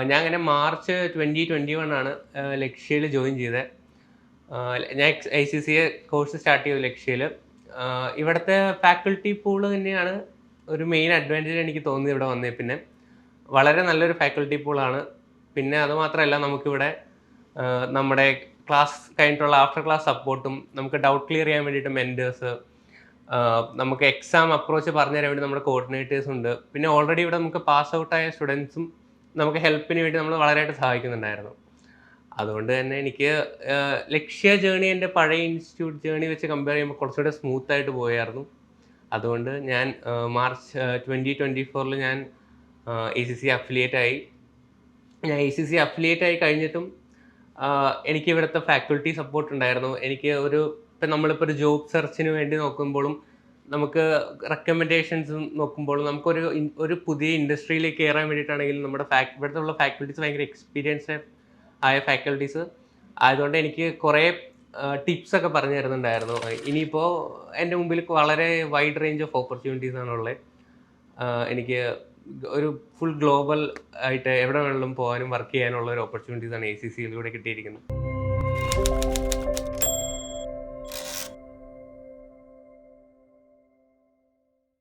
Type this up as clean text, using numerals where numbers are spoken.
ഞാൻ അങ്ങനെ മാർച്ച് 2021 ആണ് ലക്ഷ്യയിൽ ജോയിൻ ചെയ്തത്. ഞാൻ ICCA കോഴ്സ് സ്റ്റാർട്ട് ചെയ്തു ലക്ഷ്യയിൽ. ഇവിടുത്തെ ഫാക്കൽറ്റി പൂള് തന്നെയാണ് ഒരു മെയിൻ അഡ്വാൻറ്റേജ് എനിക്ക് തോന്നിയത് ഇവിടെ വന്നേ പിന്നെ. വളരെ നല്ലൊരു ഫാക്കൽറ്റി പൂളാണ്. പിന്നെ അതുമാത്രമല്ല നമുക്കിവിടെ നമ്മുടെ ക്ലാസ് കഴിഞ്ഞിട്ടുള്ള ആഫ്റ്റർ ക്ലാസ് സപ്പോർട്ടും, നമുക്ക് ഡൗട്ട് ക്ലിയർ ചെയ്യാൻ വേണ്ടിയിട്ട് മെൻറ്റേഴ്സ്, നമുക്ക് എക്സാം അപ്രോച്ച് പറഞ്ഞു തരാൻ വേണ്ടി നമ്മുടെ കോർഡിനേറ്റേഴ്സ് ഉണ്ട്. പിന്നെ ഓൾറെഡി ഇവിടെ നമുക്ക് പാസ് ഔട്ടായ സ്റ്റുഡൻസും നമുക്ക് ഹെൽപ്പിന് വേണ്ടി നമ്മൾ വളരെയായിട്ട് സഹായിക്കുന്നുണ്ടായിരുന്നു. അതുകൊണ്ട് തന്നെ എനിക്ക് ലക്ഷ്യ ജേണി എൻ്റെ പഴയ ഇൻസ്റ്റിറ്റ്യൂട്ട് ജേണി വെച്ച് കമ്പയർ ചെയ്യുമ്പോൾ കുറച്ചുകൂടെ സ്മൂത്തായിട്ട് പോയായിരുന്നു. അതുകൊണ്ട് ഞാൻ മാർച്ച് 2024 ഞാൻ ACC അഫിലിയേറ്റ് ആയി. ഞാൻ ACC അഫിലിയേറ്റ് ആയി കഴിഞ്ഞിട്ടും എനിക്ക് ഇവിടുത്തെ ഫാക്കൽറ്റി സപ്പോർട്ട് ഉണ്ടായിരുന്നു. എനിക്ക് ഇപ്പം നമ്മളിപ്പോൾ ഒരു ജോബ് സെർച്ചിന് വേണ്ടി നോക്കുമ്പോഴും, നമുക്ക് റെക്കമെൻഡേഷൻസ് നോക്കുമ്പോഴും, ഒരു പുതിയ ഇൻഡസ്ട്രിയിലേക്ക് കയറാൻ വേണ്ടിയിട്ടാണെങ്കിലും നമ്മുടെ ഇവിടുത്തെ ഉള്ള ഫാക്കൽറ്റീസ് ഭയങ്കര എക്സ്പീരിയൻസ്ഡ് ആയ ഫാക്കൽറ്റീസ് ആയതുകൊണ്ട് എനിക്ക് കുറേ ടിപ്സൊക്കെ പറഞ്ഞു തരുന്നുണ്ടായിരുന്നു. ഇനിയിപ്പോൾ എൻ്റെ മുമ്പിൽ വളരെ വൈഡ് റേഞ്ച് ഓഫ് ഓപ്പർച്യൂണിറ്റീസ് ആണുള്ളത്. എനിക്ക് ഒരു ഫുൾ ഗ്ലോബൽ ആയിട്ട് എവിടെ വേണമെങ്കിലും പോകാനും വർക്ക് ചെയ്യാനുള്ള ഒരു ഓപ്പർച്യൂണിറ്റീസാണ് ACCയിലൂടെ കിട്ടിയിരിക്കുന്നത്.